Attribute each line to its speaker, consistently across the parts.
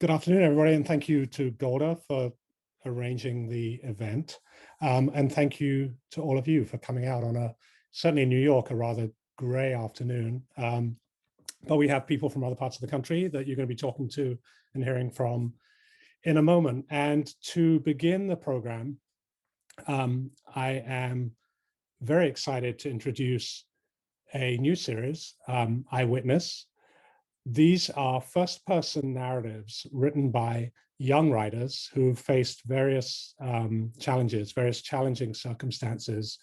Speaker 1: Good afternoon, everybody, and thank you to Golda for arranging the event. And thank you to all of you for coming out on certainly in New York, a rather gray afternoon. But we have people from other parts of the country that you're going to be talking to and hearing from in a moment. And to begin the program, I am very excited to introduce a new series, Eyewitness. These are first-person narratives written by young writers who've faced various challenges, various challenging circumstances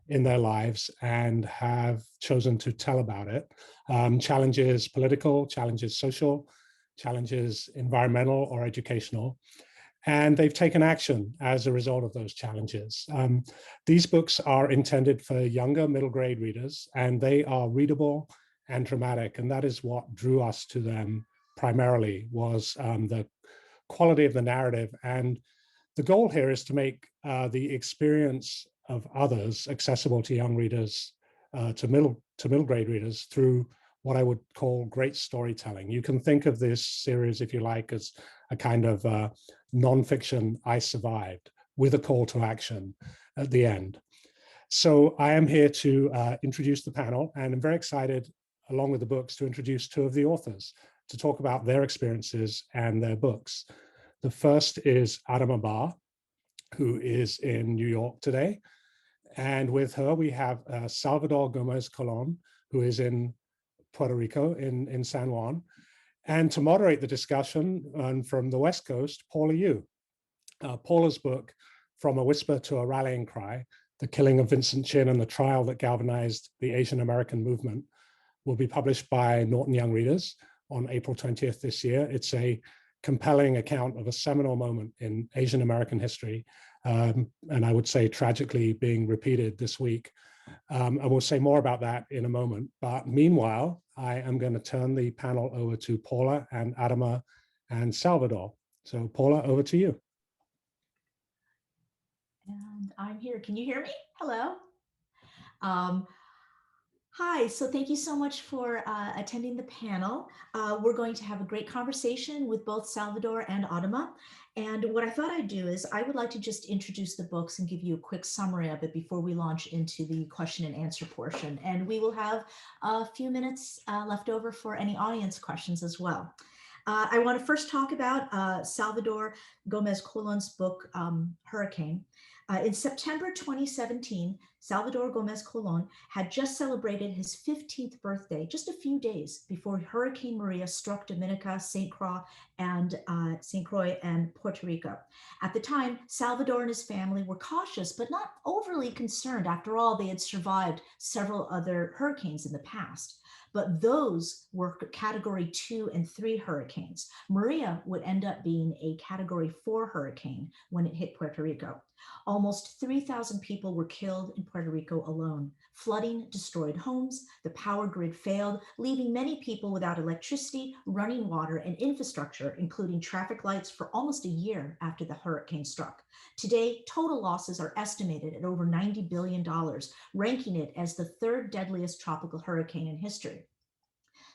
Speaker 1: in their lives and have chosen to tell about it. Challenges political, challenges social, challenges environmental or educational. And they've taken action as a result of those challenges. These books are intended for younger middle grade readers, and they are readable and dramatic, and that is what drew us to them primarily, was the quality of the narrative. And the goal here is to make the experience of others accessible to young readers, to middle grade readers, through what I would call great storytelling. You can think of this series, if you like, as a kind of nonfiction I Survived, with a call to action at the end. So I am here to introduce the panel, and I'm very excited, along with the books, to introduce two of the authors to talk about their experiences and their books. The first is Adama Bah, who is in New York today. And with her, we have Salvador Gomez-Colon, who is in Puerto Rico, in San Juan. And to moderate the discussion, and from the West Coast, Paula Yoo. Paula's book, From a Whisper to a Rallying Cry, The Killing of Vincent Chin and the Trial That Galvanized the Asian American Movement, will be published by Norton Young Readers on April 20th this year. It's a compelling account of a seminal moment in Asian American history, and I would say tragically being repeated this week. I will say more about that in a moment, but meanwhile, I am going to turn the panel over to Paula and Adama and Salvador. So Paula, over to you.
Speaker 2: And I'm here. Can you hear me? Hello. Hi, so thank you so much for attending the panel. We're going to have a great conversation with both Salvador and Adama. And what I thought I'd do is I would like to just introduce the books and give you a quick summary of it before we launch into the question and answer portion. And we will have a few minutes left over for any audience questions as well. I want to first talk about Salvador Gomez-Colon's book, Hurricane. In September 2017, Salvador Gomez-Colon had just celebrated his 15th birthday, just a few days before Hurricane Maria struck Dominica, St. Croix, and Puerto Rico. At the time, Salvador and his family were cautious, but not overly concerned. After all, they had survived several other hurricanes in the past. But those were Category 2 and 3 hurricanes. Maria would end up being a Category 4 hurricane when it hit Puerto Rico. Almost 3,000 people were killed in Puerto Rico alone. Flooding destroyed homes, the power grid failed, leaving many people without electricity, running water, and infrastructure, including traffic lights, for almost a year after the hurricane struck. Today, total losses are estimated at over $90 billion, ranking it as the third deadliest tropical hurricane in history.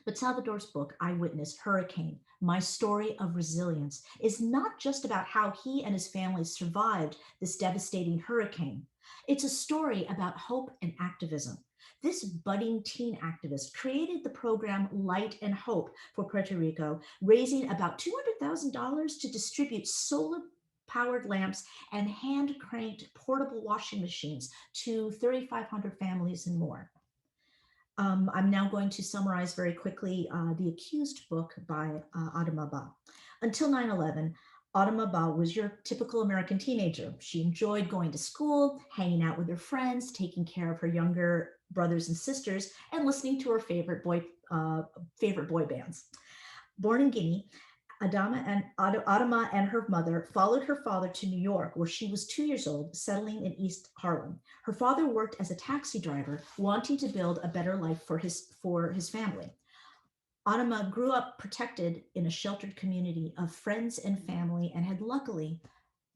Speaker 2: But Salvador's book, Eyewitness, Hurricane, My Story of Resilience, is not just about how he and his family survived this devastating hurricane. It's a story about hope and activism. This budding teen activist created the program Light and Hope for Puerto Rico, raising about $200,000 to distribute solar-powered lamps and hand-cranked portable washing machines to 3,500 families and more. I'm now going to summarize very quickly The Accused book by Adama Bah. Until 9/11, Adama Bah was your typical American teenager. She enjoyed going to school, hanging out with her friends, taking care of her younger brothers and sisters, and listening to her favorite boy bands. Born in Guinea, Adama and her mother followed her father to New York, where she was 2 years old, settling in East Harlem. Her father worked as a taxi driver, wanting to build a better life for his family. Adama grew up protected in a sheltered community of friends and family, and had luckily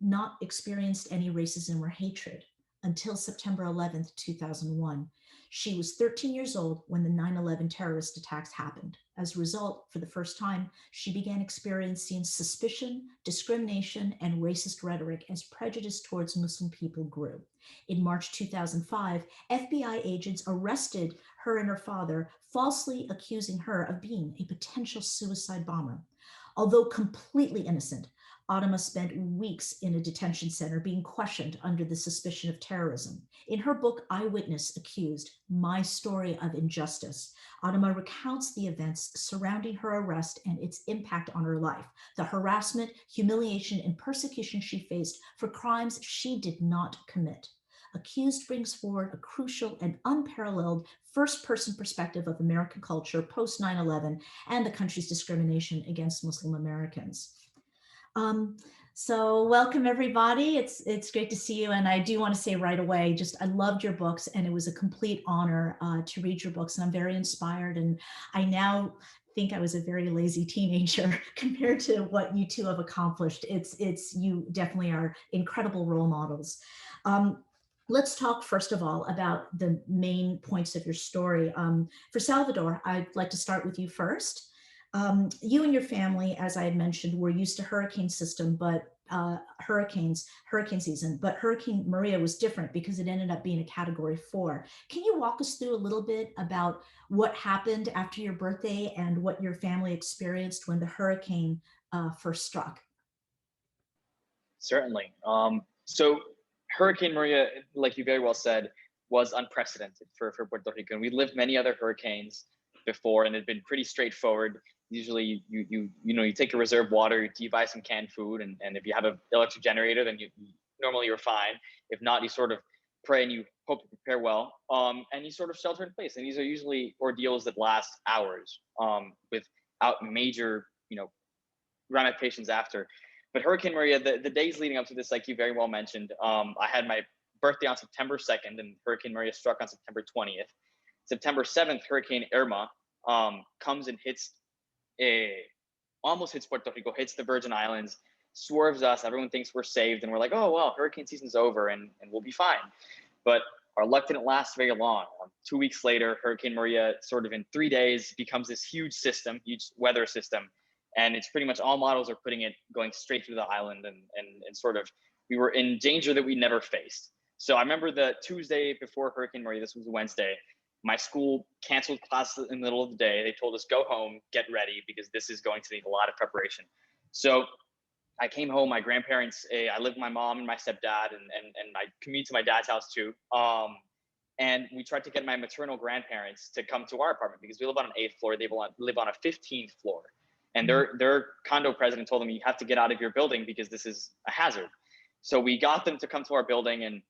Speaker 2: not experienced any racism or hatred until September 11th, 2001. She was 13 years old when the 9/11 terrorist attacks happened. As a result, for the first time, she began experiencing suspicion, discrimination, and racist rhetoric as prejudice towards Muslim people grew. In March 2005, FBI agents arrested her and her father, falsely accusing her of being a potential suicide bomber. Although completely innocent, Adama spent weeks in a detention center being questioned under the suspicion of terrorism. In her book, Eyewitness Accused, My Story of Injustice, Adama recounts the events surrounding her arrest and its impact on her life, the harassment, humiliation, and persecution she faced for crimes she did not commit. Accused brings forward a crucial and unparalleled first-person perspective of American culture post 9/11 and the country's discrimination against Muslim Americans. So welcome everybody. It's great to see you. And I do want to say right away, I loved your books, and it was a complete honor to read your books. And I'm very inspired. And I now think I was a very lazy teenager compared to what you two have accomplished. You definitely are incredible role models. Let's talk first of all about the main points of your story. For Salvador, I'd like to start with you first. You and your family, as I had mentioned, were used to hurricane season, but Hurricane Maria was different because it ended up being a Category 4. Can you walk us through a little bit about what happened after your birthday and what your family experienced when the hurricane first struck?
Speaker 3: Certainly. So Hurricane Maria, like you very well said, was unprecedented for Puerto Rico. And we lived many other hurricanes before, and it had been pretty straightforward. Usually you take a reserve water, you buy some canned food, and if you have an electric generator, then normally you're fine. If not, you sort of pray and you hope to prepare well, and you sort of shelter in place. And these are usually ordeals that last hours, without major ramifications after. But Hurricane Maria, the days leading up to this, like you very well mentioned, I had my birthday on September 2nd, and Hurricane Maria struck on September 20th. September 7th, Hurricane Irma comes and almost hits Puerto Rico, hits the Virgin Islands, swerves us. Everyone thinks we're saved, and we're like, oh, well, hurricane season's over and we'll be fine. But our luck didn't last very long. 2 weeks later, Hurricane Maria, sort of in 3 days, becomes this huge weather system. And it's pretty much all models are putting it going straight through the island, and sort of we were in danger that we never faced. So I remember the Tuesday before Hurricane Maria, this was a Wednesday, my school canceled classes in the middle of the day. They told us, go home, get ready, because this is going to need a lot of preparation. So I came home, my grandparents, I lived with my mom and my stepdad, and I commute to my dad's house too. And we tried to get my maternal grandparents to come to our apartment because we live on an 8th floor. They live on a 15th floor. And their condo president told them, you have to get out of your building because this is a hazard. So we got them to come to our building, and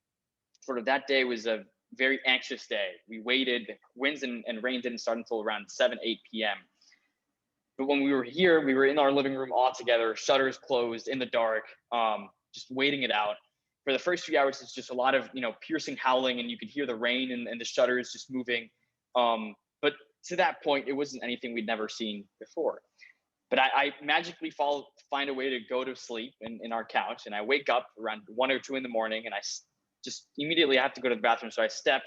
Speaker 3: sort of that day was a very anxious day. We waited. Winds and rain didn't start until around 7, 8 p.m. But when we were here, we were in our living room all together, shutters closed, in the dark, just waiting it out. For the first few hours, it's just a lot of piercing howling, and you could hear the rain and the shutters just moving. But to that point, it wasn't anything we'd never seen before. But I magically find a way to go to sleep in our couch, and I wake up around 1 or 2 in the morning, and I just immediately have to go to the bathroom. So I step,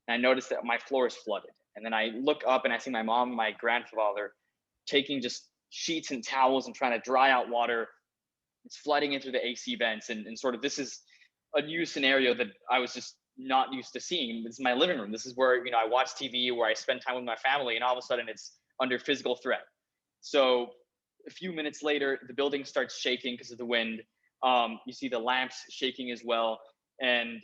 Speaker 3: and I notice that my floor is flooded. And then I look up, and I see my mom and my grandfather taking just sheets and towels and trying to dry out water. It's flooding in through the AC vents, and sort of this is a new scenario that I was just not used to seeing. This is my living room. This is where I watch TV, where I spend time with my family, and all of a sudden it's under physical threat. So a few minutes later, the building starts shaking because of the wind. You see the lamps shaking as well. And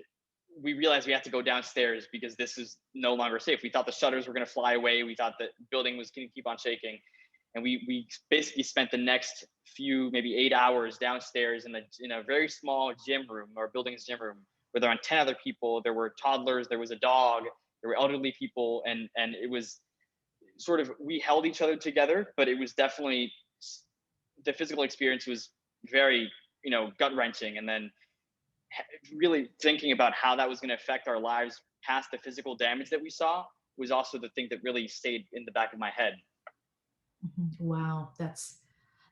Speaker 3: we realized we have to go downstairs because this is no longer safe. We thought the shutters were going to fly away. We thought the building was going to keep on shaking. And we basically spent the next maybe 8 hours downstairs in a very small gym room, our building's gym room, where there were 10 other people. There were toddlers, there was a dog, there were elderly people. And it was sort of, we held each other together, but it was definitely, the physical experience was very, gut wrenching. And then really thinking about how that was going to affect our lives past the physical damage that we saw was also the thing that really stayed in the back of my head.
Speaker 2: Wow, that's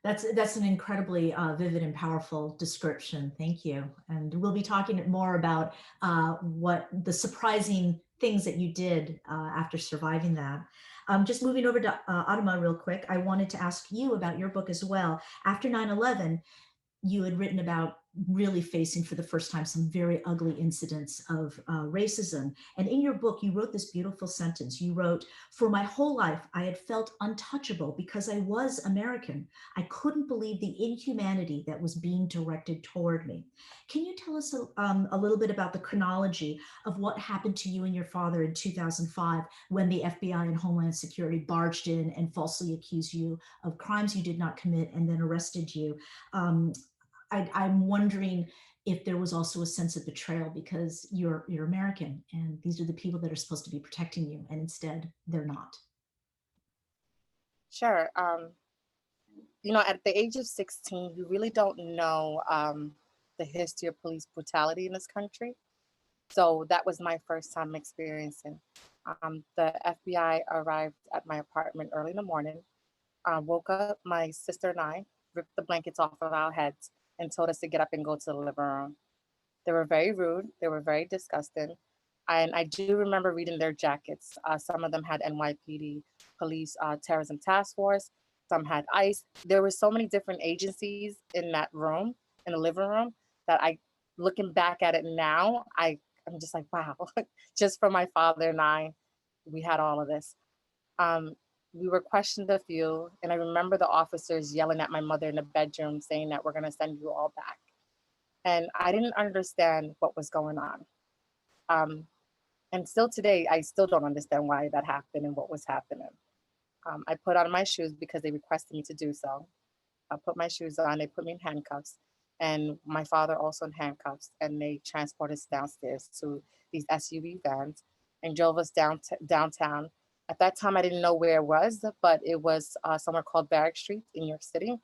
Speaker 2: an incredibly vivid and powerful description. Thank you. And we'll be talking more about what the surprising things that you did after surviving that. Just moving over to Adama real quick, I wanted to ask you about your book as well. After 9/11, you had written about really facing for the first time some very ugly incidents of racism. And in your book, you wrote this beautiful sentence. You wrote, "For my whole life, I had felt untouchable because I was American. I couldn't believe the inhumanity that was being directed toward me." Can you tell us a little bit about the chronology of what happened to you and your father in 2005 when the FBI and Homeland Security barged in and falsely accused you of crimes you did not commit and then arrested you? I'm wondering if there was also a sense of betrayal because you're American and these are the people that are supposed to be protecting you, and instead they're not.
Speaker 4: Sure. You know, at the age of 16, you really don't know the history of police brutality in this country. So that was my first time experiencing. The FBI arrived at my apartment early in the morning, woke up my sister and I, ripped the blankets off of our heads, and told us to get up and go to the living room. They were very rude. They were very disgusting. And I do remember reading their jackets. Some of them had NYPD police terrorism task force. Some had ICE. There were so many different agencies in that room, in the living room, that looking back at it now, I'm just like, wow, just for my father and I, we had all of this. We were questioned a few, and I remember the officers yelling at my mother in the bedroom saying that we're going to send you all back. And I didn't understand what was going on. And still today, I still don't understand why that happened and what was happening. I put on my shoes because they requested me to do so. I put my shoes on, they put me in handcuffs, and my father also in handcuffs, and they transported us downstairs to these SUV vans and drove us downtown. At that time, I didn't know where it was, but it was somewhere called Barrack Street in New York City,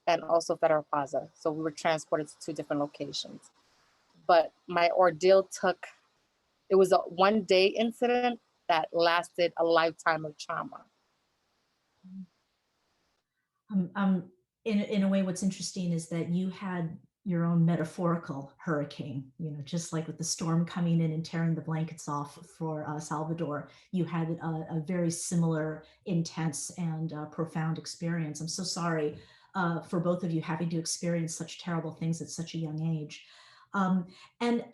Speaker 4: and also Federal Plaza. So we were transported to two different locations. But my ordeal it was a one-day incident that lasted a lifetime of trauma.
Speaker 2: In a way, what's interesting is that you had your own metaphorical hurricane, just like with the storm coming in and tearing the blankets off for Salvador, you had a very similar, intense and profound experience. I'm so sorry for both of you having to experience such terrible things at such a young age. And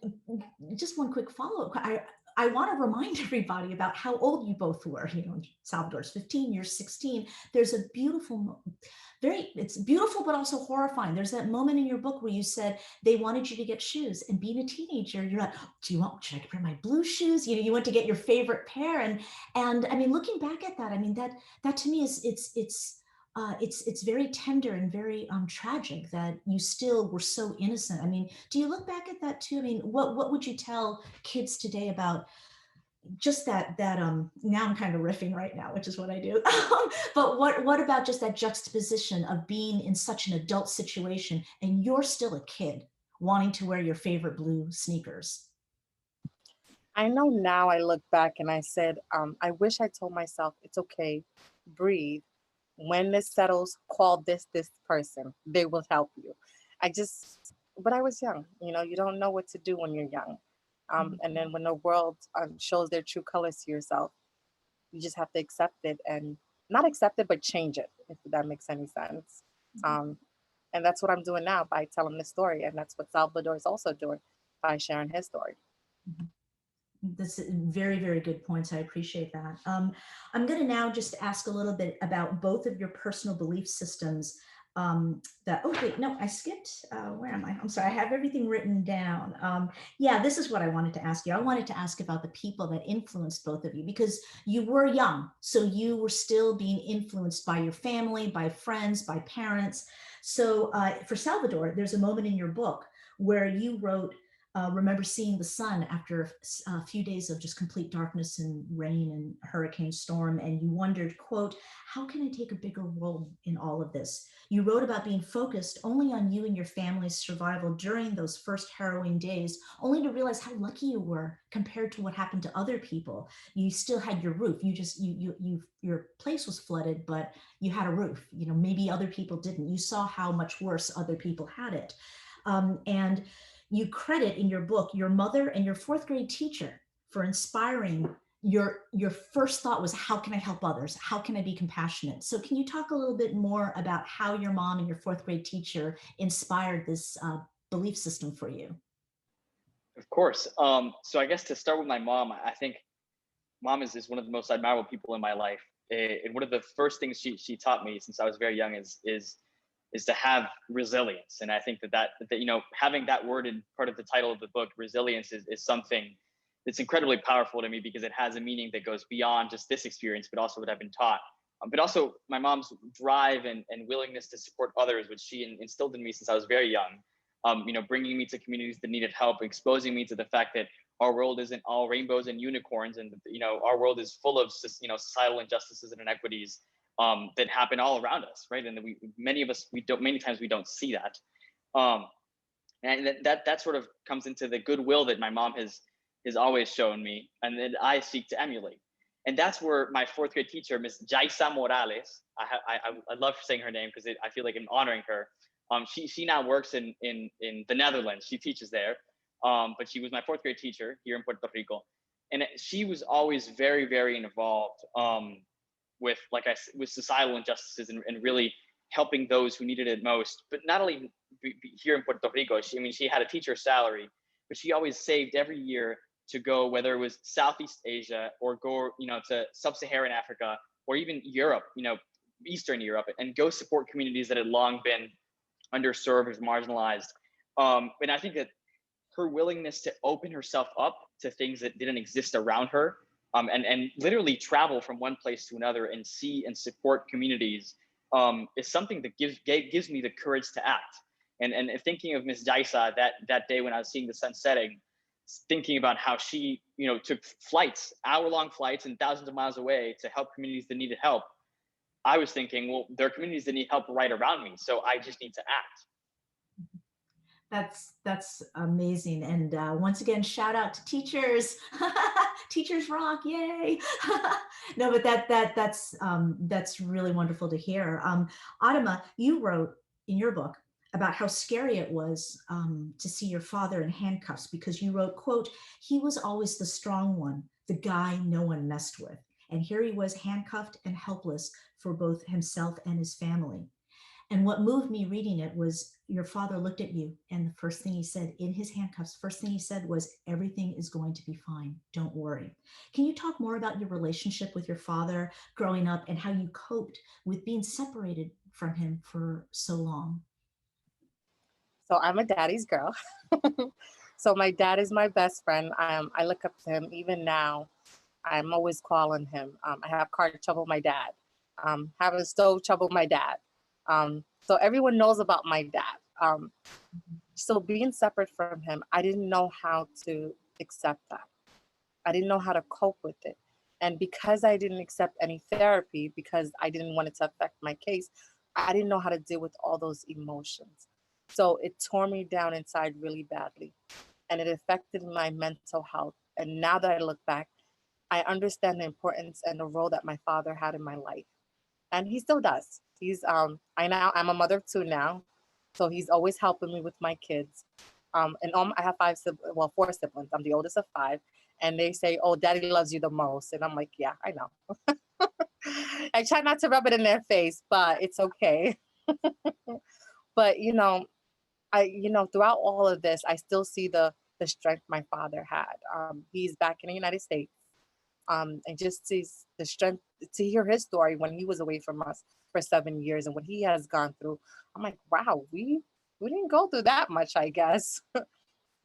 Speaker 2: just one quick follow-up. I want to remind everybody about how old you both were. Salvador's 15, you're 16. There's a beautiful, it's beautiful, but also horrifying. There's that moment in your book where you said they wanted you to get shoes, and being a teenager, you're like, should I wear my blue shoes? You went to get your favorite pair. And I mean, looking back at that, I mean, that to me is, it's very tender and very tragic that you still were so innocent. I mean, do you look back at that too? I mean, what would you tell kids today about just that now I'm kind of riffing right now, which is what I do. But what about just that juxtaposition of being in such an adult situation and you're still a kid wanting to wear your favorite blue sneakers?
Speaker 4: I know now I look back and I said, I wish I told myself, it's okay, breathe. When this settles, call this person. They will help you. But I was young. You don't know what to do when you're young. And then when the world shows their true colors to yourself, you just have to accept it, and not accept it, but change it, if that makes any sense. And that's what I'm doing now by telling this story. And that's what Salvador is also doing by sharing his story.
Speaker 2: That's very, very good points. I appreciate that. I'm going to now just ask a little bit about both of your personal belief systems. I skipped. Where am I? I'm sorry. I have everything written down. Yeah, this is what I wanted to ask you. I wanted to ask about the people that influenced both of you, because you were young, so you were still being influenced by your family, by friends, by parents. So for Salvador, there's a moment in your book where you wrote, remember seeing the sun after a few days of just complete darkness and rain and hurricane storm, and you wondered, quote, how can I take a bigger role in all of this? You wrote about being focused only on you and your family's survival during those first harrowing days, only to realize how lucky you were compared to what happened to other people. You still had your roof. Your place was flooded, but you had a roof. Maybe other people didn't. You saw how much worse other people had it. And you credit in your book your mother and your fourth grade teacher for inspiring, your first thought was, how can I help others? How can I be compassionate? So can you talk a little bit more about how your mom and your fourth grade teacher inspired this belief system for you?
Speaker 3: Of course. So I guess to start with my mom, I think mom is one of the most admirable people in my life. And one of the first things she taught me since I was very young is to have resilience. And I think that you know, having that word in part of the title of the book, resilience, is something that's incredibly powerful to me, because it has a meaning that goes beyond just this experience, but also what I've been taught. But also my mom's drive and willingness to support others, which she instilled in me since I was very young. You know, bringing me to communities that needed help, exposing me to the fact that our world isn't all rainbows and unicorns, and you know, our world is full of, you know, societal injustices and inequities that happen all around us, right? And many times we don't see that, and that sort of comes into the goodwill that my mom has always shown me, and that I seek to emulate. And that's where my fourth grade teacher, Miss Jaisa Morales, I love saying her name because I feel like I'm honoring her. She now works in the Netherlands. She teaches there, but she was my fourth grade teacher here in Puerto Rico, and she was always very, very involved with, with societal injustices and really helping those who needed it most. But not only here in Puerto Rico, she had a teacher's salary, but she always saved every year to go, whether it was Southeast Asia or go, you know, to Sub-Saharan Africa or even Europe, you know, Eastern Europe, and go support communities that had long been underserved or marginalized. And I think that her willingness to open herself up to things that didn't exist around her, and literally travel from one place to another and see and support communities, is something that gives me the courage to act. And thinking of Miss Jaisa that day when I was seeing the sun setting, thinking about how she, you know, took flights, hour-long flights and thousands of miles away to help communities that needed help, I was thinking, well, there are communities that need help right around me, so I just need to act.
Speaker 2: That's amazing. And once again, shout out to teachers. Teachers rock, yay. No, but that's really wonderful to hear. Adama, you wrote in your book about how scary it was to see your father in handcuffs, because you wrote, quote, "He was always the strong one, the guy no one messed with. And here he was, handcuffed and helpless for both himself and his family." And what moved me reading it was your father looked at you, and the first thing he said in his handcuffs, first thing he said was, "Everything is going to be fine. Don't worry." Can you talk more about your relationship with your father growing up and how you coped with being separated from him for so long?
Speaker 4: So I'm a daddy's girl. So my dad is my best friend. I look up to him even now. I'm always calling him. I have car trouble, my dad. Having stove trouble, my dad. So everyone knows about my dad. So being separate from him, I didn't know how to accept that. I didn't know how to cope with it. And because I didn't accept any therapy, because I didn't want it to affect my case, I didn't know how to deal with all those emotions. So it tore me down inside really badly, and it affected my mental health. And now that I look back, I understand the importance and the role that my father had in my life. And he still does. I'm a mother of two now. So he's always helping me with my kids. And I have four siblings. I'm the oldest of five. And they say, "Oh, daddy loves you the most." And I'm like, yeah, I know. I try not to rub it in their face, but it's okay. But, throughout all of this, I still see the strength my father had. He's back in the United States. And just sees the strength to hear his story when he was away from us for 7 years and what he has gone through. I'm like, wow, we didn't go through that much, I guess.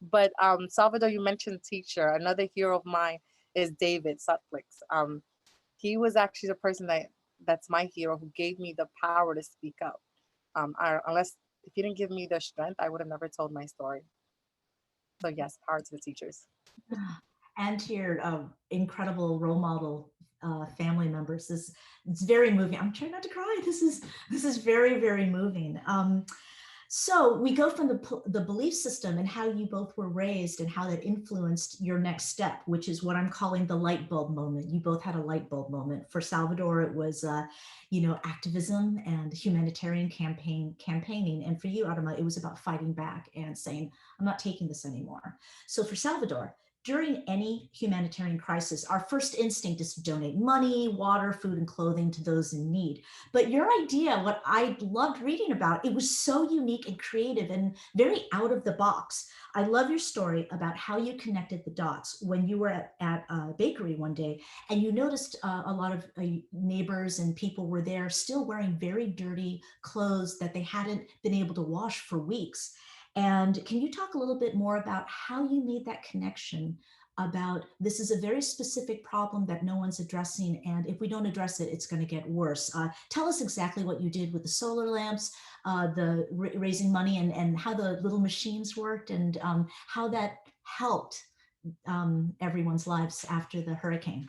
Speaker 4: But Salvador, you mentioned teacher. Another hero of mine is David Sutcliffe. He was actually the person that's my hero, who gave me the power to speak up. If he didn't give me the strength, I would have never told my story. So yes, power to the teachers.
Speaker 2: And to your incredible role model family members. It's very moving. I'm trying not to cry. This is very, very moving. So we go from the belief system and how you both were raised and how that influenced your next step, which is what I'm calling the light bulb moment. You both had a light bulb moment. For Salvador, it was, activism and humanitarian campaigning. And for you, Adama, it was about fighting back and saying, "I'm not taking this anymore." So for Salvador, during any humanitarian crisis, our first instinct is to donate money, water, food, and clothing to those in need. But your idea, what I loved reading about, it was so unique and creative and very out of the box. I love your story about how you connected the dots when you were at a bakery one day and you noticed a lot of neighbors and people were there still wearing very dirty clothes that they hadn't been able to wash for weeks. And can you talk a little bit more about how you made that connection about this is a very specific problem that no one's addressing, and if we don't address it, it's going to get worse. Tell us exactly what you did with the solar lamps, the raising money, and how the little machines worked, and how that helped everyone's lives after the hurricane.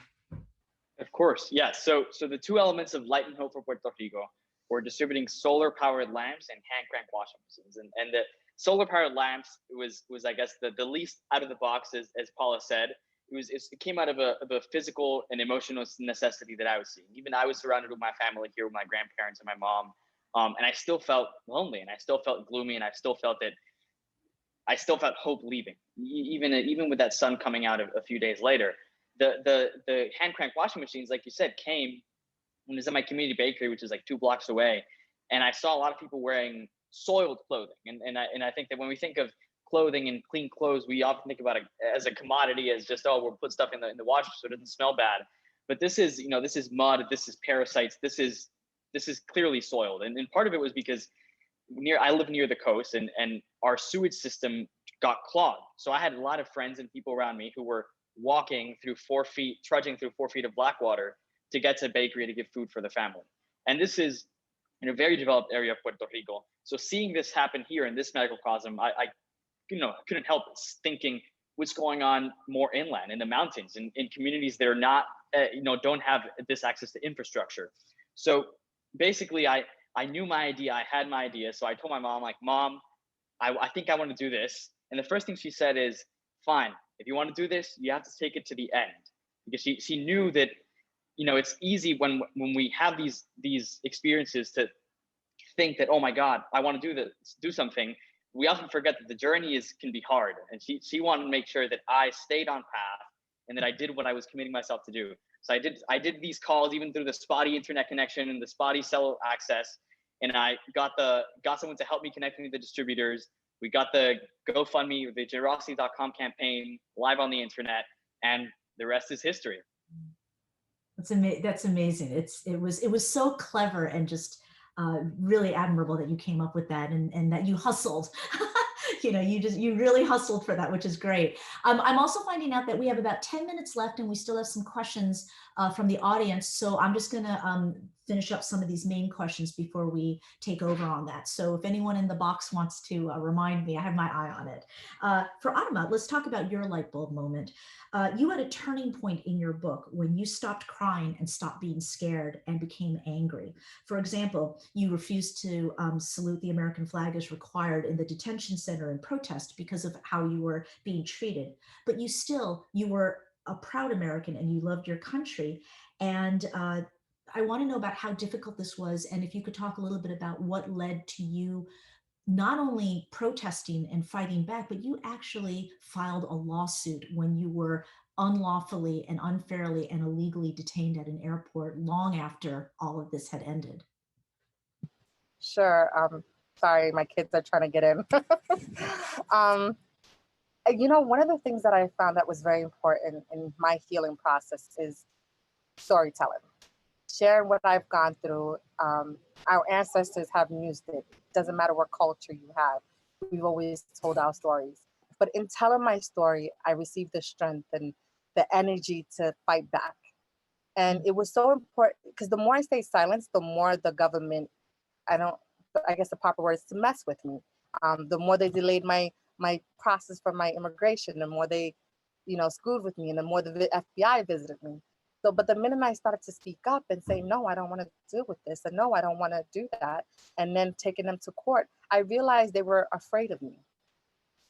Speaker 3: Of course, yes. So the two elements of Light and Hope for Puerto Rico were distributing solar-powered lamps and hand-crank washing machines, and the solar-powered lamps was I guess the least out of the box, as Paula said. It came out of a physical and emotional necessity that I was seeing. Even I was surrounded with my family here, with my grandparents and my mom, and I still felt lonely, and I still felt gloomy, and I still felt hope leaving, even with that sun coming out a few days later. The hand crank washing machines, like you said, came when I was at my community bakery, which is like 2 blocks away, and I saw a lot of people wearing soiled clothing, and I think that when we think of clothing and clean clothes, we often think about it as a commodity, as just, oh, we'll put stuff in the washer so it doesn't smell bad. But this is mud, this is parasites, this is clearly soiled, and part of it was because I live near the coast, and our sewage system got clogged. So I had a lot of friends and people around me who were walking through trudging through 4 feet of black water to get to a bakery to get food for the family. And this is in a very developed area of Puerto Rico. So seeing this happen here in this microcosm, I couldn't help thinking what's going on more inland in the mountains, in communities that are not, don't have this access to infrastructure. So basically, I knew my idea, I had my idea. So I told my mom, like, Mom, I think I want to do this. And the first thing she said is, fine, if you want to do this, you have to take it to the end. Because she knew that, it's easy when we have these experiences to think that, oh my God, I want to do something. We often forget that the journey can be hard. And she wanted to make sure that I stayed on path and that I did what I was committing myself to do. So I did these calls even through the spotty internet connection and the spotty cell access. And I got someone to help me connect me to the distributors. We got the GoFundMe, the generosity.com campaign live on the internet, and the rest is history.
Speaker 2: That's amazing. It was so clever and just really admirable that you came up with that and that you hustled. You really hustled for that, which is great. I'm also finding out that we have about 10 minutes left and we still have some questions from the audience. So I'm just gonna finish up some of these main questions before we take over on that. So if anyone in the box wants to remind me, I have my eye on it. For Adama, let's talk about your light bulb moment. You had a turning point in your book when you stopped crying and stopped being scared and became angry. For example, you refused to salute the American flag as required in the detention center in protest because of how you were being treated. But you were a proud American and you loved your country. And I want to know about how difficult this was, and if you could talk a little bit about what led to you not only protesting and fighting back, but you actually filed a lawsuit when you were unlawfully and unfairly and illegally detained at an airport long after all of this had ended.
Speaker 4: Sure. Sorry, my kids are trying to get in. One of the things that I found that was very important in my healing process is storytelling. Sharing what I've gone through. Our ancestors have used it. Doesn't matter what culture you have. We've always told our stories. But in telling my story, I received the strength and the energy to fight back. And it was so important because the more I stay silent, the more the government, I guess the proper word is to mess with me. The more they delayed my process for my immigration, the more they, screwed with me, and the more the FBI visited me. So, but the minute I started to speak up and say, no, I don't want to deal with this, and no, I don't want to do that, and then taking them to court, I realized they were afraid of me.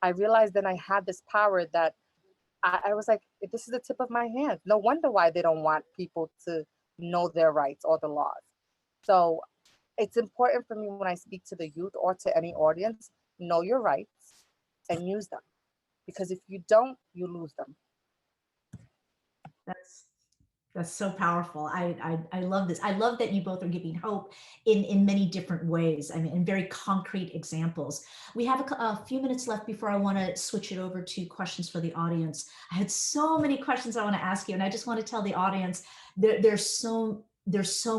Speaker 4: I realized that I had this power that I was like, this is the tip of my hand. No wonder why they don't want people to know their rights or the laws. So it's important for me when I speak to the youth or to any audience, know your rights and use them. Because if you don't, you lose them.
Speaker 2: That's so powerful. I love this. I love that you both are giving hope in many different ways. I mean, in very concrete examples. We have a few minutes left before I want to switch it over to questions for the audience. I had so many questions I want to ask you, and I just want to tell the audience there's so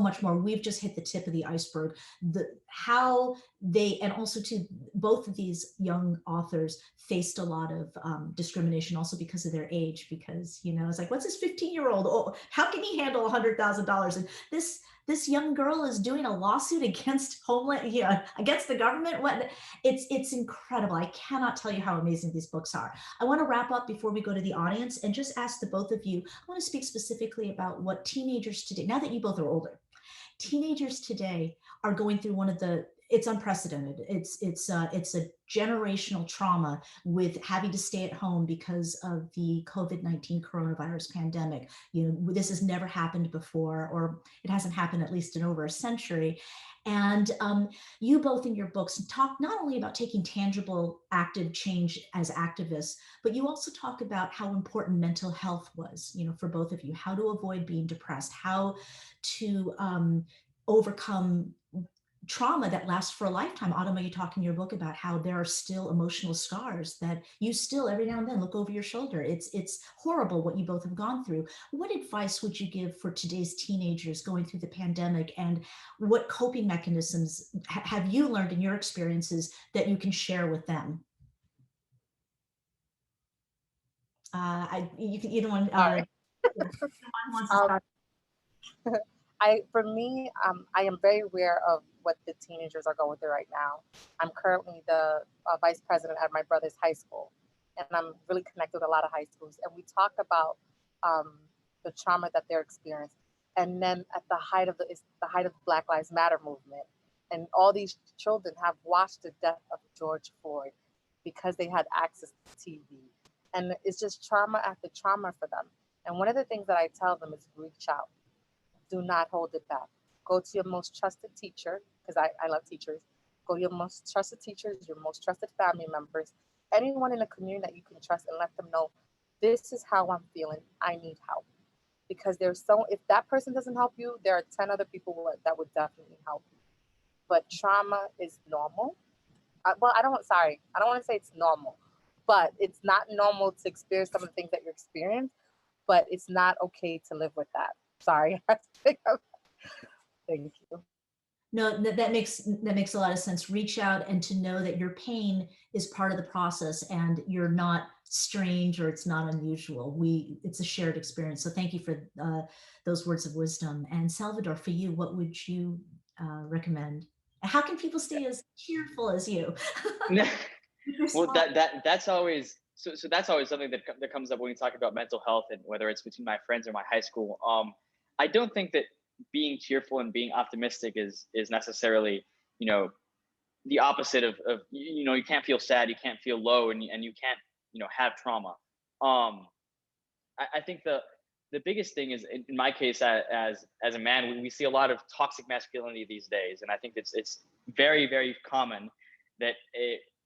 Speaker 2: much more. We've just hit the tip of the iceberg. How they, and also to both of these young authors faced a lot of discrimination also because of their age, because, you know, it's like, what's this 15-year-old? Oh, how can he handle $100,000? And this young girl is doing a lawsuit against against the government. It's incredible. I cannot tell you how amazing these books are. I want to wrap up before we go to the audience and just ask the both of you. I want to speak specifically about what teenagers today, now that you both are older, teenagers today are going through it's unprecedented. It's a generational trauma with having to stay at home because of the COVID-19 coronavirus pandemic. You know, this has never happened before, or it hasn't happened at least in over a century. And you both in your books talk not only about taking tangible active change as activists, but you also talk about how important mental health was, you know, for both of you, how to avoid being depressed, how to overcome trauma that lasts for a lifetime. Adama, you talk in your book about how there are still emotional scars that you still every now and then look over your shoulder. It's horrible what you both have gone through. What advice would you give for today's teenagers going through the pandemic, and what coping mechanisms have you learned in your experiences that you can share with them? You don't want wants to start.
Speaker 4: For me, I am very aware of what the teenagers are going through right now. I'm currently the vice president at my brother's high school, and I'm really connected with a lot of high schools. And we talk about the trauma that they're experiencing. And then at the height of the Black Lives Matter movement, and all these children have watched the death of George Floyd because they had access to TV. And it's just trauma after trauma for them. And one of the things that I tell them is reach out. Do not hold it back. Go to your most trusted teacher, because I love teachers. Go to your most trusted teachers, your most trusted family members, anyone in the community that you can trust, and let them know, this is how I'm feeling. I need help. Because if that person doesn't help you, there are 10 other people that would definitely help you. But trauma is normal. I don't want to say it's normal, but it's not normal to experience some of the things that you experience, but it's not okay to live with that. Sorry. Thank you.
Speaker 2: No, that makes a lot of sense. Reach out, and to know that your pain is part of the process and you're not strange or it's not unusual. It's a shared experience. So thank you for those words of wisdom. And Salvador, for you, what would you recommend? How can people stay as cheerful as you?
Speaker 3: Well, that's always that's always something that comes up when we talk about mental health, and whether it's between my friends or my high school. I don't think that being cheerful and being optimistic is necessarily, you know, the opposite of you can't feel sad, you can't feel low, and you can't, you know, have trauma. I think the biggest thing is, in my case, as a man, we see a lot of toxic masculinity these days, and I think it's very, very common that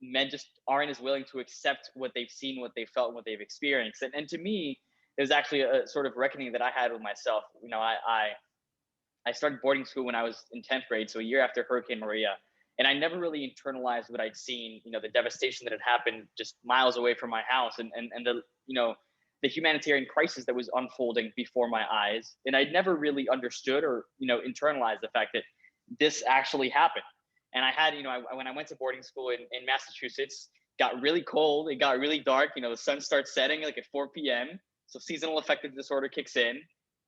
Speaker 3: men just aren't as willing to accept what they've seen, what they felt, what they've experienced. And to me, there's actually a sort of reckoning that I had with myself. You know, I started boarding school when I was in 10th grade, so a year after Hurricane Maria, and I never really internalized what I'd seen, you know, the devastation that had happened just miles away from my house, and the, you know, the humanitarian crisis that was unfolding before my eyes. And I'd never really understood or, you know, internalized the fact that this actually happened. And I had, you know, when I went to boarding school in Massachusetts, got really cold, it got really dark, you know, the sun starts setting like at 4 p.m. So seasonal affective disorder kicks in.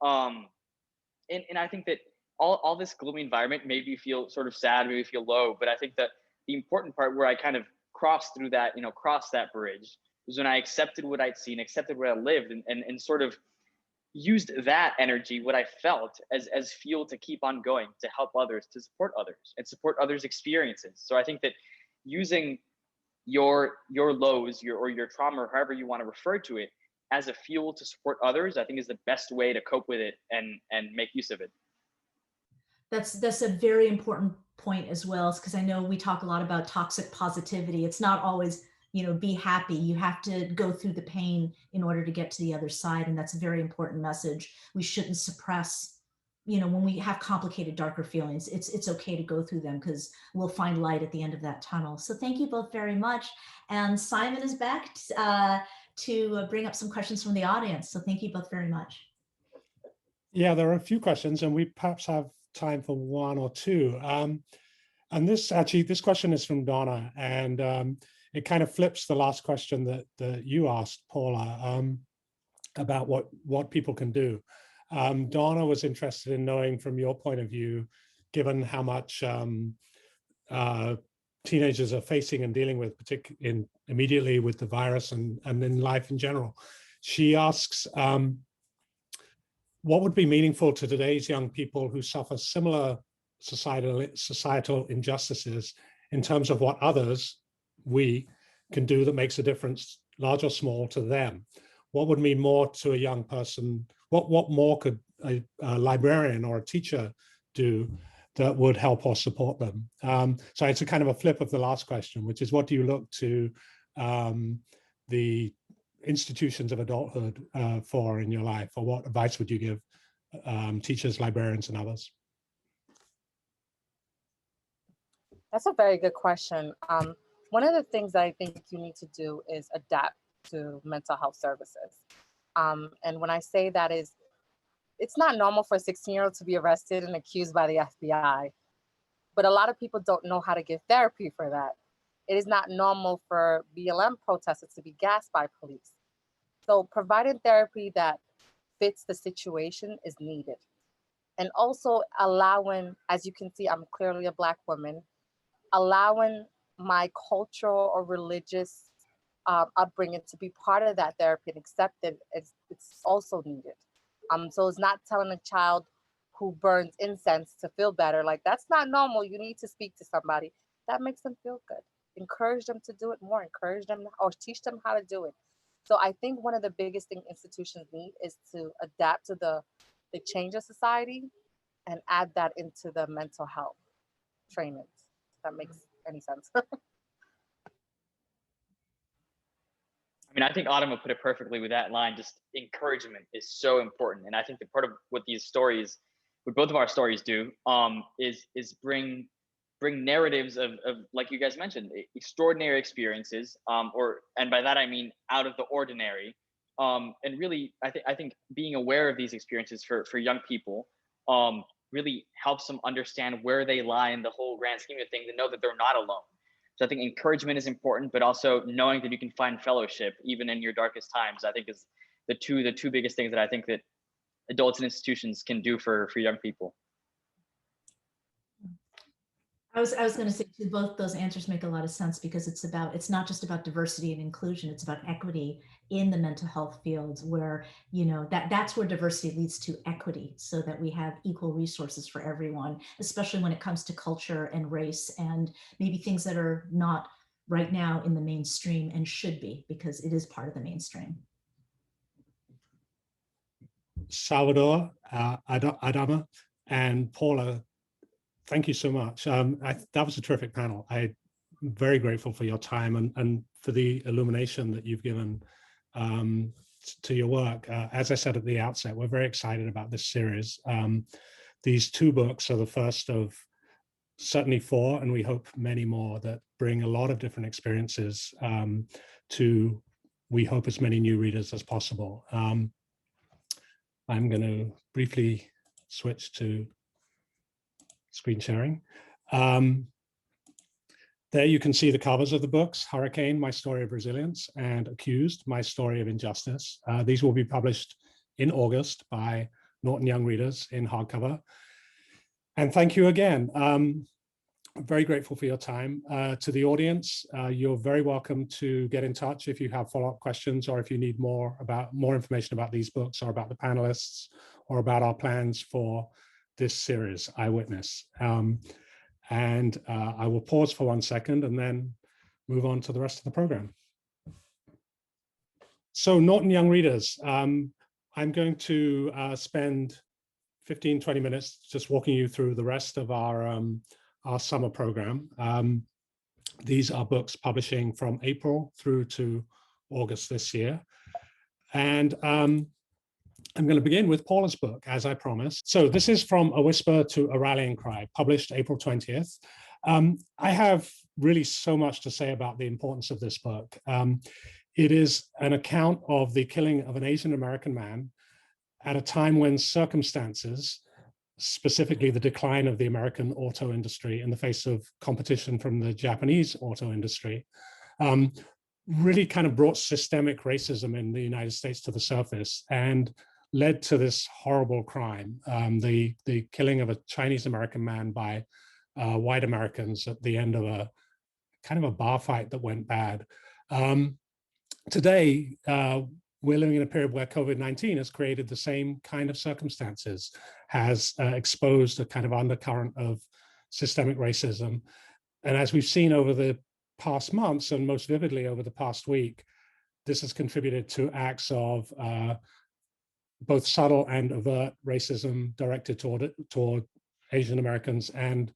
Speaker 3: And I think that all this gloomy environment made me feel sort of sad, made me feel low. But I think that the important part where I kind of crossed that bridge was when I accepted what I'd seen, accepted what I lived, and sort of used that energy, what I felt, as fuel to keep on going, to help others, to support others, and support others' experiences. So I think that using your lows, your trauma, or however you want to refer to it, as a fuel to support others, I think is the best way to cope with it and make use of it.
Speaker 2: That's a very important point as well, because I know we talk a lot about toxic positivity. It's not always be happy. You have to go through the pain in order to get to the other side. And that's a very important message. We shouldn't suppress, when we have complicated, darker feelings, it's okay to go through them, because we'll find light at the end of that tunnel. So thank you both very much. And Simon is back to bring up some questions from the audience. So thank you both very much.
Speaker 1: Yeah, there are a few questions, and we perhaps have time for one or two. And this question is from Donna, and it kind of flips the last question that you asked, Paula, about what people can do. Donna was interested in knowing from your point of view, given how much teenagers are facing and dealing with, particularly immediately with the virus and in life in general. She asks, what would be meaningful to today's young people who suffer similar societal injustices in terms of what we can do that makes a difference, large or small, to them? What would mean more to a young person? What more could a librarian or a teacher do that would help or support them? So it's a kind of a flip of the last question, which is, what do you look to the institutions of adulthood for in your life, or what advice would you give teachers, librarians, and others?
Speaker 4: That's a very good question. One of the things I think you need to do is adapt to mental health services. And when I say that is, it's not normal for a 16-year-old to be arrested and accused by the FBI, but a lot of people don't know how to give therapy for that. It is not normal for BLM protesters to be gassed by police. So providing therapy that fits the situation is needed. And also allowing, as you can see, I'm clearly a Black woman, allowing my cultural or religious upbringing to be part of that therapy and accepted, it's also needed. So it's not telling a child who burns incense to feel better, like, that's not normal, you need to speak to somebody. That makes them feel good. Encourage them to do it more, encourage them or teach them how to do it. So I think one of the biggest things institutions need is to adapt to the change of society and add that into the mental health trainings. If that makes any sense.
Speaker 3: I mean, I think Adama put it perfectly with that line. Just encouragement is so important. And I think that part of what these stories, what both of our stories do, is bring narratives of, like you guys mentioned, extraordinary experiences, and by that I mean out of the ordinary. And really, I think being aware of these experiences for young people really helps them understand where they lie in the whole grand scheme of things and know that they're not alone. So I think encouragement is important, but also knowing that you can find fellowship even in your darkest times, I think is the two biggest things that I think that adults and institutions can do for young people.
Speaker 2: I was going to say too, both those answers make a lot of sense, because it's not just about diversity and inclusion, it's about equity in the mental health fields, where, that's where diversity leads to equity, so that we have equal resources for everyone, especially when it comes to culture and race and maybe things that are not right now in the mainstream and should be, because it is part of the mainstream.
Speaker 1: Salvador, Adama, and Paula, thank you so much. That was a terrific panel. I'm very grateful for your time and for the illumination that you've given to your work. As I said at the outset, we're very excited about this series. These two books are the first of certainly 4, and we hope many more, that bring a lot of different experiences to, we hope, as many new readers as possible. I'm going to briefly switch to screen sharing. There you can see the covers of the books: Hurricane, My Story of Resilience, and Accused, My Story of Injustice. These will be published in August by Norton Young Readers in hardcover. And thank you again. I'm very grateful for your time. To the audience, you're very welcome to get in touch if you have follow-up questions, or if you need more information about these books, or about the panelists, or about our plans for this series, Eyewitness. And I will pause for 1 second and then move on to the rest of the program. So Norton Young Readers, I'm going to spend 15-20 minutes just walking you through the rest of our summer program. These are books publishing from April through to August this year. And I'm going to begin with Paula's book, as I promised. So this is From a Whisper to a Rallying Cry, published April 20th. I have really so much to say about the importance of this book. It is an account of the killing of an Asian American man at a time when circumstances, specifically the decline of the American auto industry in the face of competition from the Japanese auto industry, really kind of brought systemic racism in the United States to the surface and led to this horrible crime, the killing of a Chinese American man by white Americans at the end of a kind of a bar fight that went bad. Today, we're living in a period where COVID-19 has created the same kind of circumstances, has exposed a kind of undercurrent of systemic racism. And as we've seen over the past months, and most vividly over the past week, this has contributed to acts of both subtle and overt racism directed toward Asian Americans, and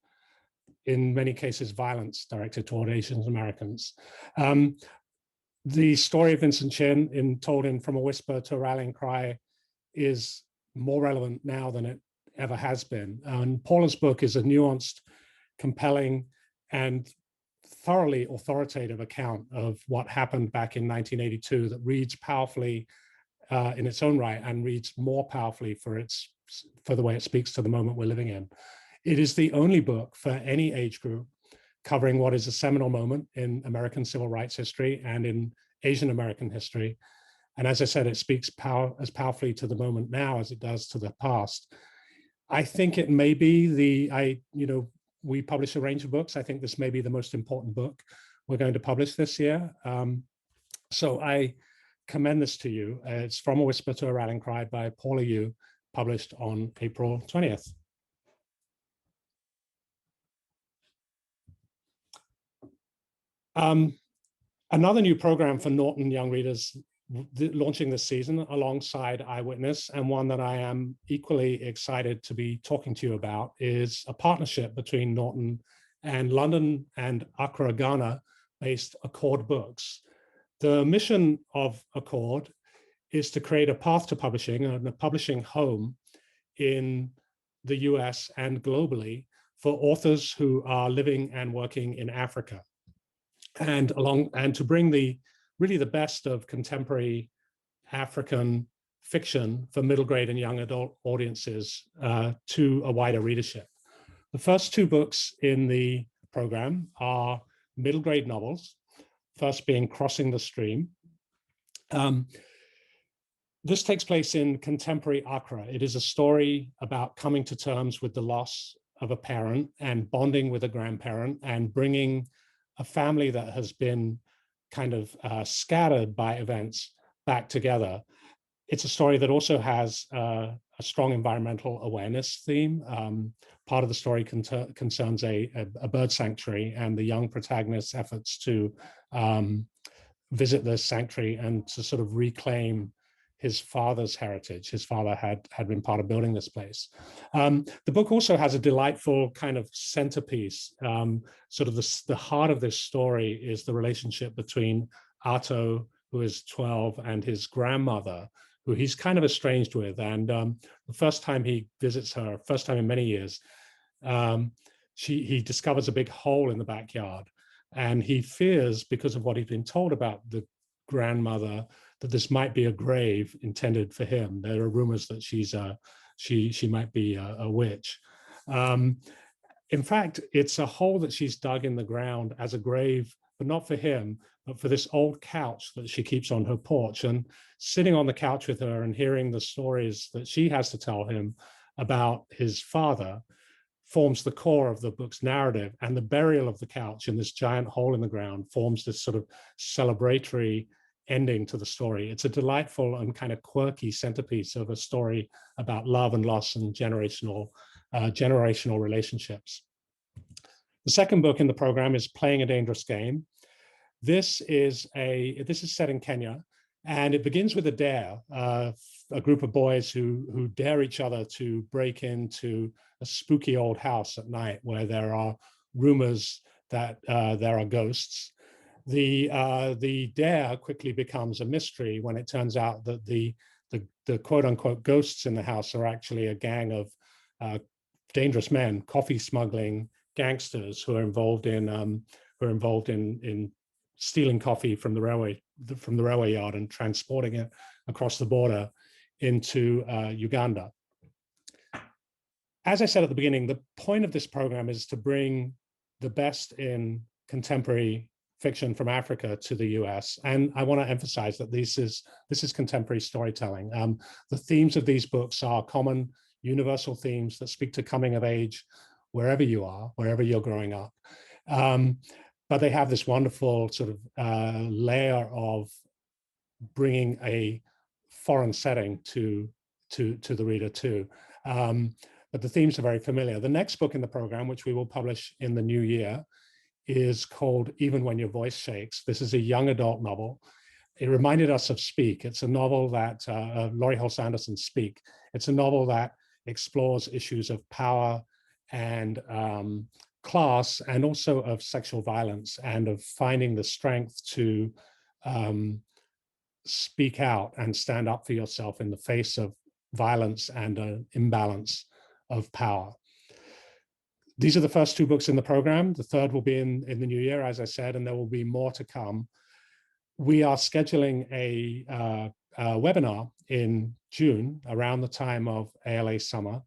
Speaker 1: in many cases, violence directed toward Asian Americans. The story of Vincent Chin, told in From a Whisper to a Rallying Cry, is more relevant now than it ever has been. And Paula's book is a nuanced, compelling, and thoroughly authoritative account of what happened back in 1982 that reads powerfully in its own right, and reads more powerfully for the way it speaks to the moment we're living in. It is the only book for any age group covering what is a seminal moment in American civil rights history and in Asian American history. And as I said, it speaks as powerfully to the moment now as it does to the past. I think it may be we publish a range of books. I think this may be the most important book we're going to publish this year. So I commend this to you. It's From a Whisper to a Rallying Cry by Paula Yoo, published on April 20th. Another new program for Norton Young Readers launching this season alongside Eyewitness, and one that I am equally excited to be talking to you about, is a partnership between Norton and London and Accra, Ghana based Accord Books. The mission of Accord is to create a path to publishing and a publishing home in the US and globally for authors who are living and working in Africa, and to bring really the best of contemporary African fiction for middle grade and young adult audiences to a wider readership. The first two books in the program are middle grade novels, first being Crossing the Stream. This takes place in contemporary Accra. It is a story about coming to terms with the loss of a parent and bonding with a grandparent and bringing a family that has been kind of scattered by events back together. It's a story that also has a strong environmental awareness theme. Part of the story concerns a bird sanctuary and the young protagonist's efforts to visit this sanctuary and to sort of reclaim his father's heritage. His father had been part of building this place. The book also has a delightful kind of centerpiece. Sort of the heart of this story is the relationship between Ato, who is 12, and his grandmother, who he's kind of estranged with. And the first time he visits her, first time in many years, he discovers a big hole in the backyard. And he fears, because of what he's been told about the grandmother, that this might be a grave intended for him. There are rumors that she might be a witch. In fact, it's a hole that she's dug in the ground as a grave, but not for him, but for this old couch that she keeps on her porch. And sitting on the couch with her and hearing the stories that she has to tell him about his father forms the core of the book's narrative. And the burial of the couch in this giant hole in the ground forms this sort of celebratory ending to the story. It's a delightful and kind of quirky centerpiece of a story about love and loss and generational relationships. The second book in the program is Playing a Dangerous Game. This is set in Kenya, and it begins with a dare, a group of boys who dare each other to break into a spooky old house at night where there are rumors that there are ghosts. The dare quickly becomes a mystery when it turns out that the quote unquote ghosts in the house are actually a gang of dangerous men, coffee smuggling gangsters who are involved in stealing coffee from the railway yard and transporting it across the border into Uganda. As I said at the beginning, the point of this program is to bring the best in contemporary fiction from Africa to the US. And I want to emphasize that this is contemporary storytelling. The themes of these books are common, universal themes that speak to coming of age wherever you are, wherever you're growing up. But they have this wonderful sort of layer of bringing a foreign setting to the reader too. But the themes are very familiar. The next book in the program, which we will publish in the new year, is called Even When Your Voice Shakes. This is a young adult novel. It reminded us of Speak. It's a novel that, Laurie Holst Anderson's Speak. It's a novel that explores issues of power and class, and also of sexual violence, and of finding the strength to speak out and stand up for yourself in the face of violence and an imbalance of power. These are the first two books in the program. The third will be in the new year, as I said, and there will be more to come. We are scheduling a webinar in June, around the time of ALA summer,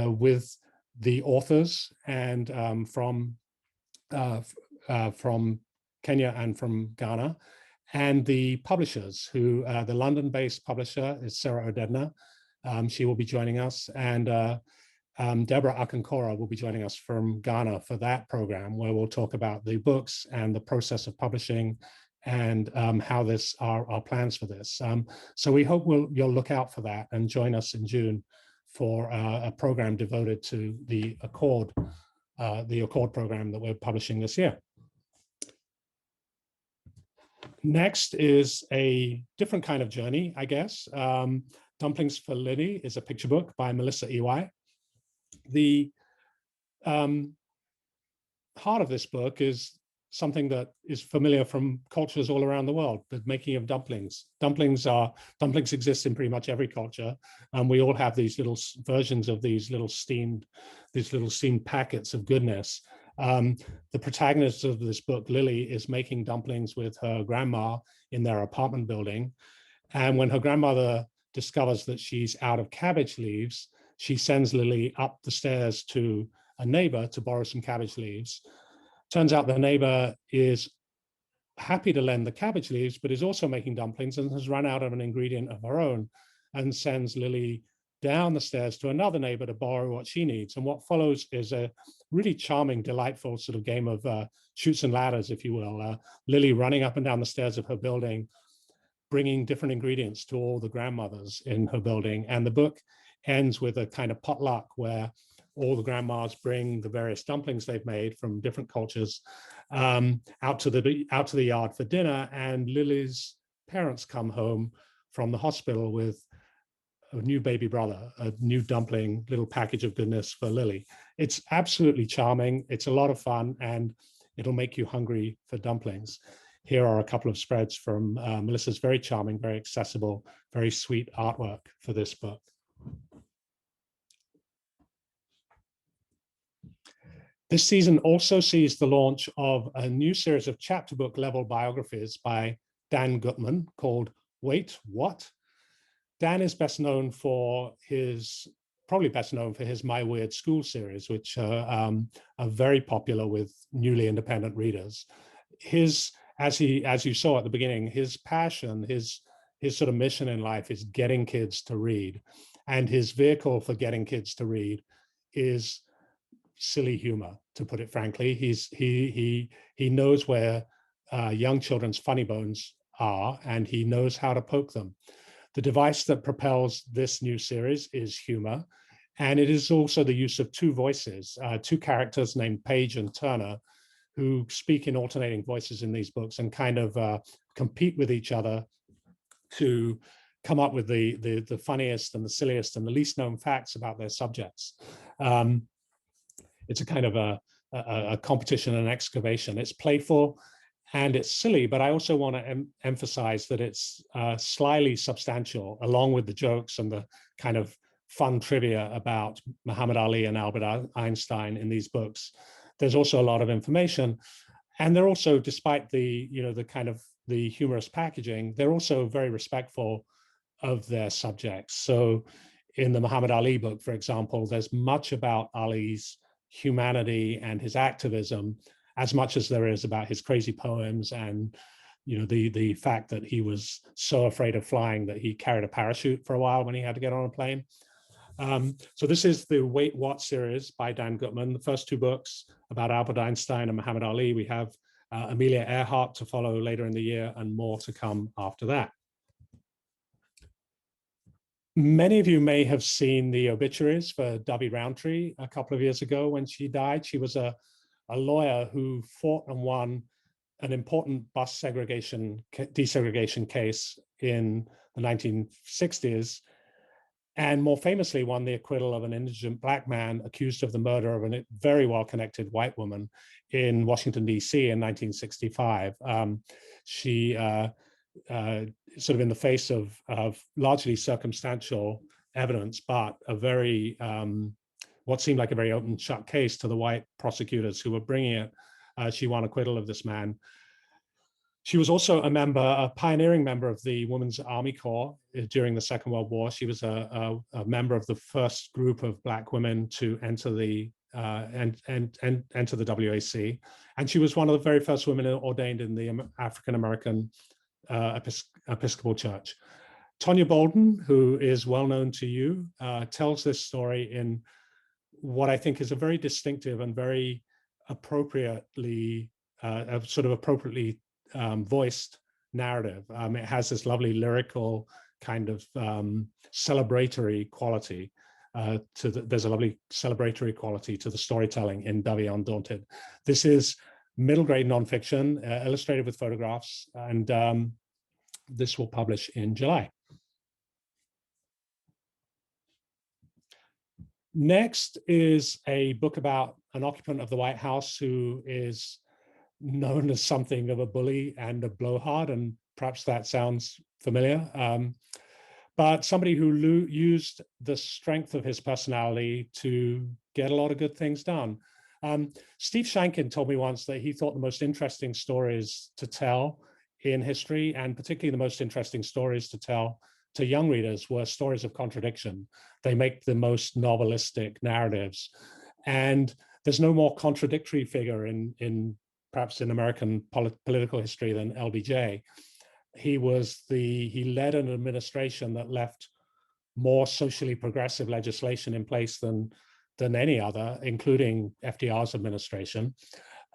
Speaker 1: with the authors and from Kenya and from Ghana, and the publishers. Who the London-based publisher is Sarah Odedna. She will be joining us, and Deborah Akankora will be joining us from Ghana for that program, where we'll talk about the books and the process of publishing, and how our plans for this. So we hope you'll look out for that and join us in June for a program devoted to the Accord program that we're publishing this year. Next is a different kind of journey, I guess. Dumplings for Lily is a picture book by Melissa Ey. The heart of this book is something that is familiar from cultures all around the world: the making of dumplings. Dumplings exist in pretty much every culture, and we all have these little versions of these little steamed packets of goodness. The protagonist of this book, Lily, is making dumplings with her grandma in their apartment building, and when her grandmother discovers that she's out of cabbage leaves, she sends Lily up the stairs to a neighbor to borrow some cabbage leaves. Turns out the neighbor is happy to lend the cabbage leaves, but is also making dumplings and has run out of an ingredient of her own, and sends Lily down the stairs to another neighbor to borrow what she needs. And what follows is a really charming, delightful sort of game of chutes and ladders, if you will. Lily running up and down the stairs of her building, bringing different ingredients to all the grandmothers in her building. And the book ends with a kind of potluck where all the grandmas bring the various dumplings they've made from different cultures out to the yard for dinner. And Lily's parents come home from the hospital with a new baby brother, a new dumpling, little package of goodness for Lily. It's absolutely charming. It's a lot of fun, and it'll make you hungry for dumplings. Here are a couple of spreads from Melissa's very charming, very accessible, very sweet artwork for this book. This season also sees the launch of a new series of chapter book level biographies by Dan Gutman called Wait, What? Dan is probably best known for his My Weird School series, which are very popular with newly independent readers. As you saw at the beginning, his passion, his sort of mission in life is getting kids to read. And his vehicle for getting kids to read is silly humor, to put it frankly. He knows where young children's funny bones are, and he knows how to poke them. The device that propels this new series is humor, and it is also the use of two voices, two characters named Paige and Turner, who speak in alternating voices in these books and kind of compete with each other to come up with the funniest and the silliest and the least known facts about their subjects. It's a kind of a a competition and excavation. It's playful and it's silly, but I also want to emphasize that it's slyly substantial, along with the jokes and the kind of fun trivia about Muhammad Ali and Albert Einstein in these books. There's also a lot of information. And they're also, despite the, the kind of the humorous packaging, they're also very respectful of their subjects. So in the Muhammad Ali book, for example, there's much about Ali's humanity and his activism, as much as there is about his crazy poems and the fact that he was so afraid of flying that he carried a parachute for a while when he had to get on a plane. So this is the Wait What series by Dan Gutman, the first two books about Albert Einstein and Muhammad Ali. We have Amelia Earhart to follow later in the year and more to come after that. Many of you may have seen the obituaries for Debbie Roundtree a couple of years ago when she died. She was a lawyer who fought and won an important bus desegregation case in the 1960s, and more famously won the acquittal of an indigent Black man accused of the murder of a very well-connected white woman in Washington, D.C. in 1965. She sort of in the face of largely circumstantial evidence, but a very, what seemed like a very open shut case to the white prosecutors who were bringing it, she won acquittal of this man. She was also a pioneering member of the Women's Army Corps during the Second World War. She was a member of the first group of Black women to enter the enter the WAC, and she was one of the very first women ordained in the African American Episcopal Church. Tonya Bolton, who is well known to you, tells this story in what I think is a very distinctive and very appropriately voiced narrative. It has this lovely lyrical kind of celebratory quality. There's a lovely celebratory quality to the storytelling in Debbie Undaunted. This is middle grade nonfiction, illustrated with photographs, and this will publish in July. Next is a book about an occupant of the White House who is known as something of a bully and a blowhard, and perhaps that sounds familiar, but somebody who used the strength of his personality to get a lot of good things done. Steve Shankin told me once that he thought the most interesting stories to tell in history, and particularly the most interesting stories to tell to young readers, were stories of contradiction. They make the most novelistic narratives. And there's no more contradictory figure perhaps in American political history than LBJ. He led an administration that left more socially progressive legislation in place than any other, including FDR's administration.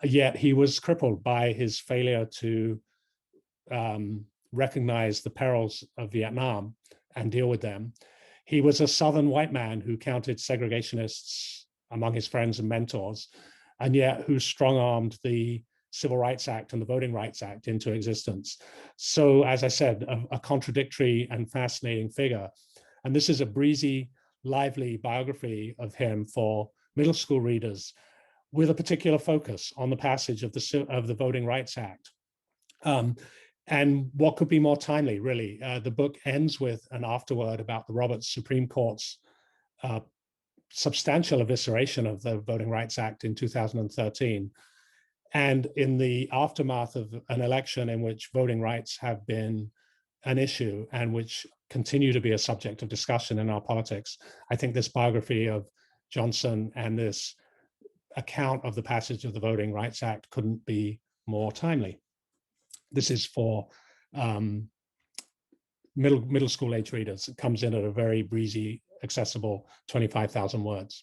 Speaker 1: Yet he was crippled by his failure to recognize the perils of Vietnam and deal with them. He was a Southern white man who counted segregationists among his friends and mentors, and yet who strong-armed the Civil Rights Act and the Voting Rights Act into existence. So, as I said, a contradictory and fascinating figure. And this is a breezy, lively biography of him for middle school readers, with a particular focus on the passage of the Voting Rights Act. And what could be more timely, really? The book ends with an afterword about the Roberts Supreme Court's substantial evisceration of the Voting Rights Act in 2013. And in the aftermath of an election in which voting rights have been an issue and which continue to be a subject of discussion in our politics, I think this biography of Johnson and this account of the passage of the Voting Rights Act couldn't be more timely. This is for middle school age readers. It comes in at a very breezy, accessible 25,000 words.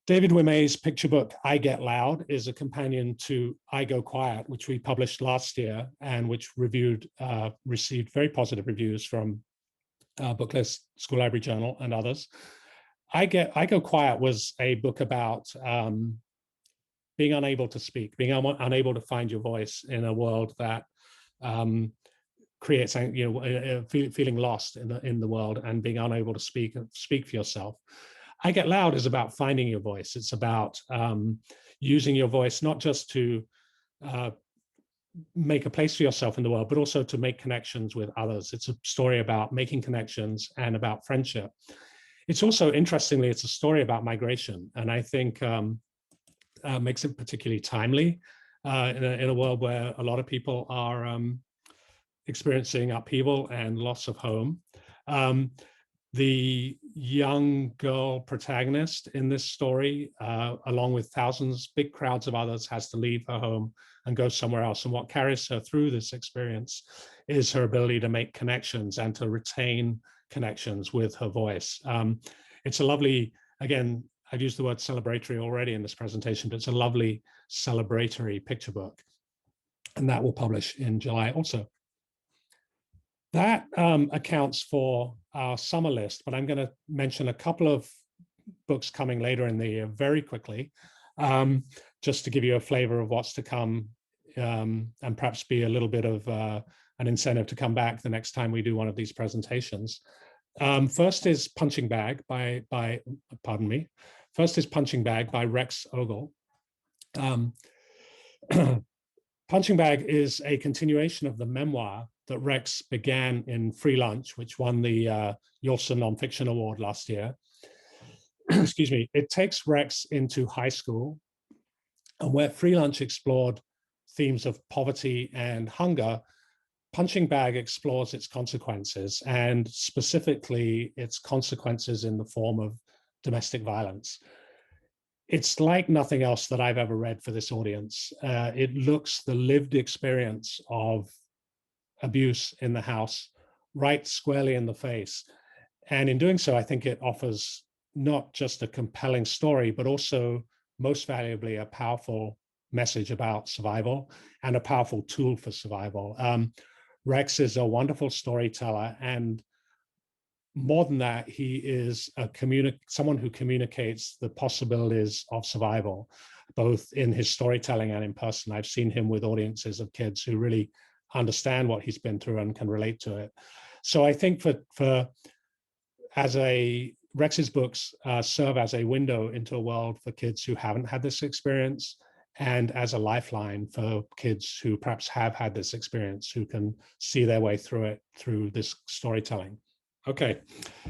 Speaker 1: David Wimey's picture book, I Get Loud, is a companion to I Go Quiet, which we published last year and which received very positive reviews from Booklist, School Library Journal, and others. I Go Quiet was a book about being unable to speak, being unable to find your voice in a world that creates, feeling lost in the world and being unable to speak for yourself. I Get Loud is about finding your voice. It's about using your voice not just to make a place for yourself in the world, but also to make connections with others. It's a story about making connections and about friendship. It's also, interestingly, it's a story about migration, and I think makes it particularly timely in a world where a lot of people are experiencing upheaval and loss of home. The young girl protagonist in this story, along with thousands, big crowds of others, has to leave her home and go somewhere else. And what carries her through this experience is her ability to make connections and to retain connections with her voice. It's a lovely, again, I've used the word celebratory already in this presentation, but it's a lovely celebratory picture book. And that will publish in July also. That accounts for our summer list, but I'm going to mention a couple of books coming later in the year very quickly, just to give you a flavor of what's to come, and perhaps be a little bit of an incentive to come back the next time we do one of these presentations. First is Punching Bag by Rex Ogle. Punching Bag is a continuation of the memoir that Rex began in Free Lunch, which won the Yolson Nonfiction Award last year. Excuse me. It takes Rex into high school, and where Free Lunch explored themes of poverty and hunger, Punching Bag explores its consequences, and specifically its consequences in the form of domestic violence. It's like nothing else that I've ever read for this audience. It looks the lived experience of abuse in the house right squarely in the face. And in doing so, I think it offers not just a compelling story, but also, most valuably, a powerful message about survival and a powerful tool for survival. Rex is a wonderful storyteller, and more than that, he is someone who communicates the possibilities of survival, both in his storytelling and in person. I've seen him with audiences of kids who really understand what he's been through and can relate to it. So I think Rex's books serve as a window into a world for kids who haven't had this experience, and as a lifeline for kids who perhaps have had this experience, who can see their way through it through this storytelling. Okay,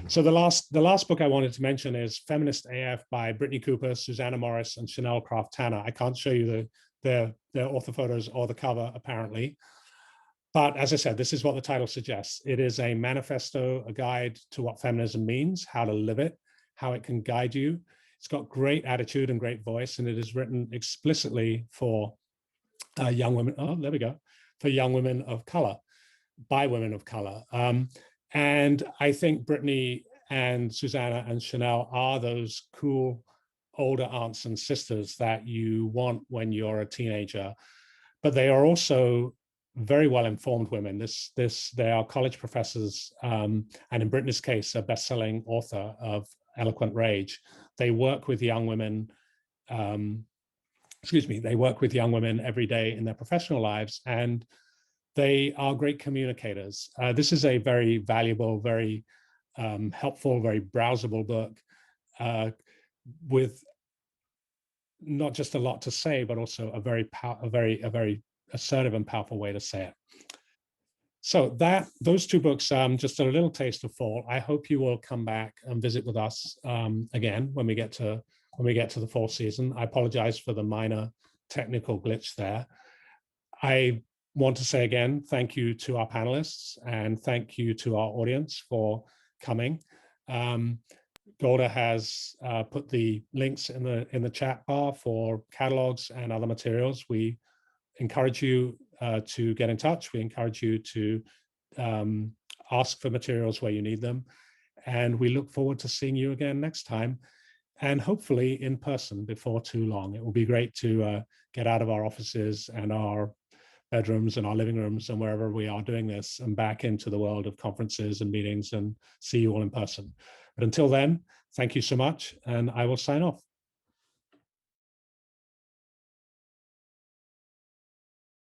Speaker 1: so the last book I wanted to mention is Feminist AF by Brittany Cooper, Susanna Morris, and Chanel Craftana. I can't show you their author photos or the cover, apparently. But as I said, this is what the title suggests. It is a manifesto, a guide to what feminism means, how to live it, how it can guide you. It's got great attitude and great voice, and it is written explicitly for young women. Oh, there we go. For young women of color, by women of color. And I think Brittany and Susanna and Chanel are those cool older aunts and sisters that you want when you're a teenager, but they are also very well-informed women. They are college professors, and in Brittany's case, a best-selling author of Eloquent Rage. They work with young women, they work with young women every day in their professional lives, and they are great communicators. This is a very valuable, very helpful, very browsable book with not just a lot to say, but also a very assertive and powerful way to say it. So those two books, just a little taste of fall. I hope you will come back and visit with us again when we get to the fall season. I apologize for the minor technical glitch there. I want to say again, thank you to our panelists and thank you to our audience for coming. Golda has put the links in the chat bar for catalogs and other materials. We encourage you to get in touch. We encourage you to ask for materials where you need them. And we look forward to seeing you again next time, and hopefully in person before too long. It will be great to get out of our offices and our bedrooms and our living rooms and wherever we are doing this and back into the world of conferences and meetings and see you all in person. But until then, thank you so much, and I will sign off.